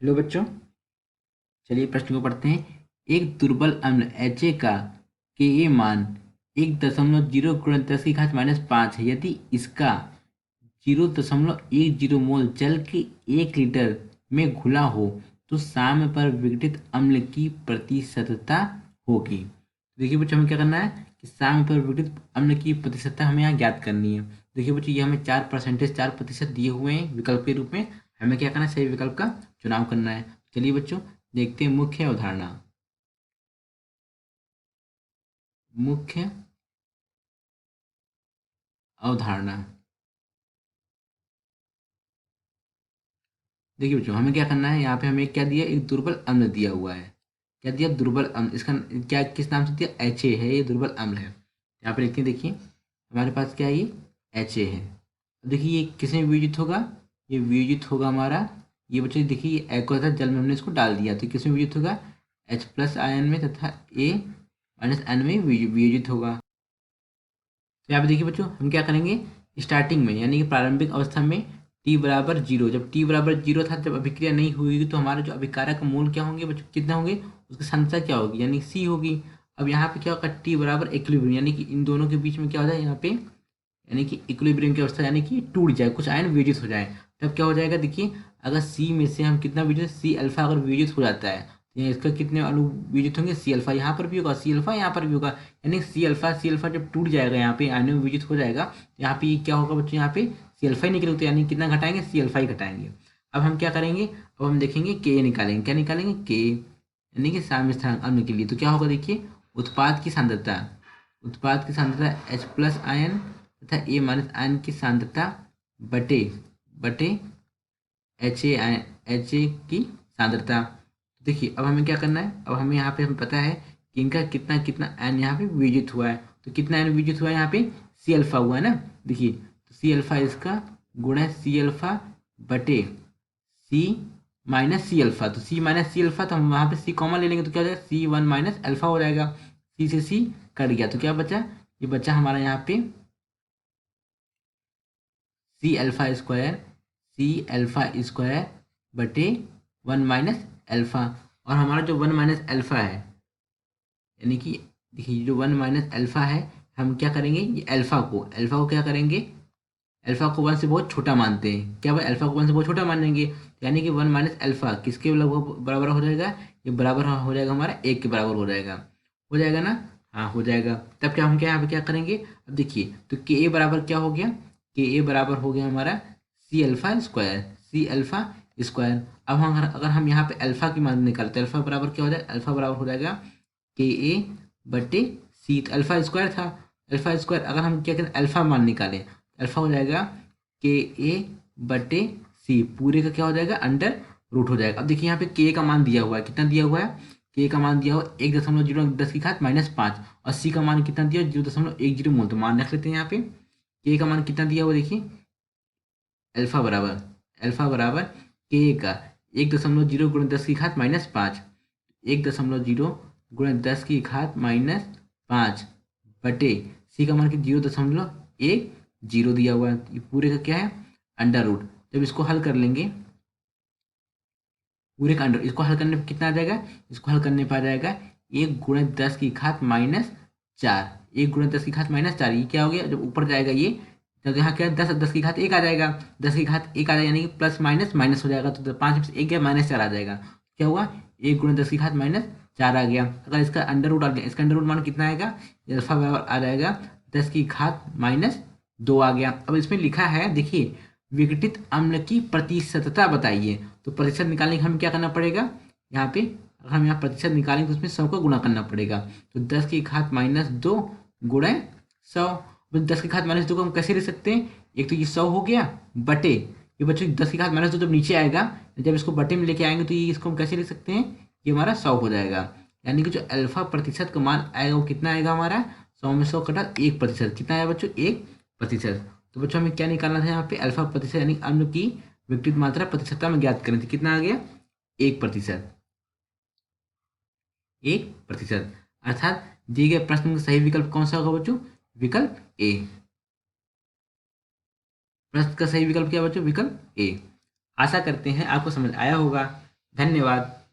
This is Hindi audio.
हेलो बच्चों, चलिए प्रश्न को पढ़ते हैं। एक दुर्बल अम्ल HA का Ka मान 1.0 गुणा 10 की घात -5 है। यदि इसका 0.10 मोल जल के 1 लीटर में घुला हो तो साम्य पर विघटित अम्ल की प्रतिशतता होगी। देखिए बच्चों, हमें क्या करना है कि साम्य पर विघटित अम्ल की प्रतिशतता हमें यहाँ ज्ञात करनी है। देखिए बच्चों, ये हमें 4% दिए हुए हैं विकल्प के रूप में। हमें क्या करना है, सही विकल्प का चुनाव करना है। चलिए बच्चों, देखते हैं मुख्य अवधारणा। मुख्य अवधारणा। देखिए बच्चों, हमें क्या करना है, यहाँ पे हमें क्या दिया, एक दुर्बल अम्ल दिया हुआ है। क्या दिया, दुर्बल अम्ल। इसका क्या, किस नाम से दिया, HA है, ये दुर्बल अम्ल है। यहाँ पे लिखते हैं, देखिए हमारे पास क्या है, ये HA है। देखिए ये किसमें वियोजित होगा, ये वियोजित होगा हमारा, ये बच्चों देखिए ये एक्वा था, जल में हमने इसको डाल दिया तो किसमें वियोजित होगा, H+ आयन में, तथा A-N में वियोजित होगा। तो यहाँ पे देखिए बच्चों, हम क्या करेंगे, स्टार्टिंग में यानी कि प्रारंभिक अवस्था में t = 0, जब t = 0 था, जब अभिक्रिया नहीं हुई तो हमारा जो अभिकारक मोल क्या होंगे बच्चों, कितना होंगे, उसकी संख्या क्या होगी, यानी C होगी। अब यहाँ पे क्या होगा, t = इक्विलिब्रियम, यानी कि इन दोनों के बीच में क्या हो जाए यहाँ पे, यानी कि इक्विलिब्रियम की अवस्था, यानी कि टूट जाए, कुछ आयन वियोजित हो जाए। तब क्या हो जाएगा, देखिए अगर सी में से हम कितना वियोजित, सी अल्फा अगर वियोजित हो जाता है तो इसका कितने अणु वियोजित होंगे, सी अल्फा यहाँ पर भी होगा, सी अल्फा यहाँ पर भी होगा। यानी सी अल्फा जब टूट जाएगा, यहाँ पे आयनों में वियोजित हो जाएगा, तो यहाँ पे क्या होगा बच्चों, यहाँ पे सी अल्फा ही निकलेगा, तो यानी कितना घटाएंगे, सी अल्फा ही घटाएंगे। अब हम क्या करेंगे, अब हम देखेंगे के निकालेंगे, क्या निकालेंगे, के यानी कि साम्य स्थानांक अम्ल के लिए। तो क्या होगा, देखिए उत्पाद की सांद्रता H+ आयन तथा A- आयन की सांद्रता बटे बटे HA की सांद्रता। देखिए अब हमें क्या करना है, अब हमें यहाँ पे हमें पता है कि इनका कितना कितना आयन यहाँ पे वियोजित हुआ है। तो कितना आयन वियोजित हुआ है, यहाँ पे सी अल्फा हुआ है ना। देखिए तो सी अल्फा इसका गुणा है सी अल्फा बटे C-C अल्फा। तो C-C अल्फा, तो हम वहाँ पे C कॉमन ले लेंगे तो क्या हो जाएगा, C1 - अल्फा हो जाएगा। C से C कट गया तो क्या बचा, ये बचा हमारा यहाँ पे C अल्फा स्क्वायर बटे 1 - अल्फा। और हमारा जो 1 - अल्फा है, यानी कि देखिए जो 1 - अल्फा है, हम क्या करेंगे, ये अल्फा को क्या करेंगे, अल्फा को 1 से बहुत छोटा मानते हैं। क्या भाई, अल्फा को 1 से बहुत छोटा मानेंगे, यानी कि 1 - अल्फा किसके लगभग बराबर हो जाएगा, ये बराबर हो जाएगा हमारा 1 के बराबर हो जाएगा ना। हाँ हो जाएगा। तब क्या हम क्या यहाँ पे क्या करेंगे, अब देखिए तो के ए बराबर क्या हो गया, के ए बराबर हो गया हमारा C अल्फा स्क्वायर। अब हम अगर हम यहाँ पे अल्फा की मान निकालते हैं, अल्फा बराबर क्या हो जाएगा, अल्फा बराबर हो जाएगा के ए बटे सी। तो अल्फा स्क्वायर था, अल्फा स्क्वायर अगर हम क्या करें, अल्फा मान निकालें, अल्फा हो जाएगा के ए बटे सी, पूरे का क्या हो जाएगा, अंडर रूट हो जाएगा। अब देखिए यहाँ पे के का मान दिया हुआ है, कितना दिया हुआ है, के का मान दिया हुआ 1.0 10 की घात -5, और सी का मान कितना दिया, 0.10 मोल। तो मान रख लेते हैं यहाँ पे, के का मान कितना दिया हुआ, देखिए अल्फा बराबर के का 1.0 गुणा 10 की घात -5, 1.0 गुणा 10 की घात -5 बटे सी का मान कि 0.10 दिया हुआ है, ये पूरे का क्या है, अंडर रूट। जब इसको हल कर लेंगे, पूरे का अंडर, इसको हल करने पे कितना आ जाएगा, इसको हल करने पर आ जाएगा 1 गुणा 10 की घात -4, 1 गुणा 10 की घात -4, ये क्या हो गया, जब ऊपर जाएगा ये, जब यहाँ क्या है, 10 की घात 1 आ जाएगा, 10 की घात 1 आ जाएगा, यानी कि प्लस माइनस माइनस हो जाएगा, तो 5 में से 1 गया, -4 आ जाएगा। क्या हुआ, 1 गुणा 10 की घात -4 आ गया। अगर इसका अंडर रूट आ गया, इसका अंडर रूट मान कितना आएगा, अल्फा बराबर आ जाएगा 10 की घात -2 आ गया। अब इसमें लिखा है, देखिए विघटित अम्ल की प्रतिशतता बताइए। तो प्रतिशत निकालने के हम क्या करना पड़ेगा, यहाँ पे अगर हम यहाँ प्रतिशत निकालेंगे तो उसमें 100 का गुणा करना पड़ेगा। तो 10 की घात -2 गुणे 100। 10 की घात -2 को हम कैसे लिख सकते हैं, एक तो ये 100 हो गया बटे, ये बच्चों 10 की घात -2 जब नीचे आएगा, जब इसको बटे में लेके आएंगे तो ये इसको हम कैसे लिख सकते हैं, ये हमारा 100 हो जाएगा। यानी कि जो अल्फा प्रतिशत का मान आएगा वो कितना आएगा हमारा, 100 में 100 कटा 1%, कितना आया बच्चों, 1%। तो बच्चों हमें क्या निकालना था, यहाँ पे अल्फा प्रतिशत यानी अम्ल की विघटित मात्रा प्रतिशतता में ज्ञात करनी थी, कितना आ गया, 1%। 1%, अर्थात दिए गए प्रश्न का सही विकल्प कौन सा होगा बच्चों, विकल्प ए। प्रश्न का सही विकल्प क्या है बच्चों, विकल्प ए। आशा करते हैं आपको समझ आया होगा। धन्यवाद।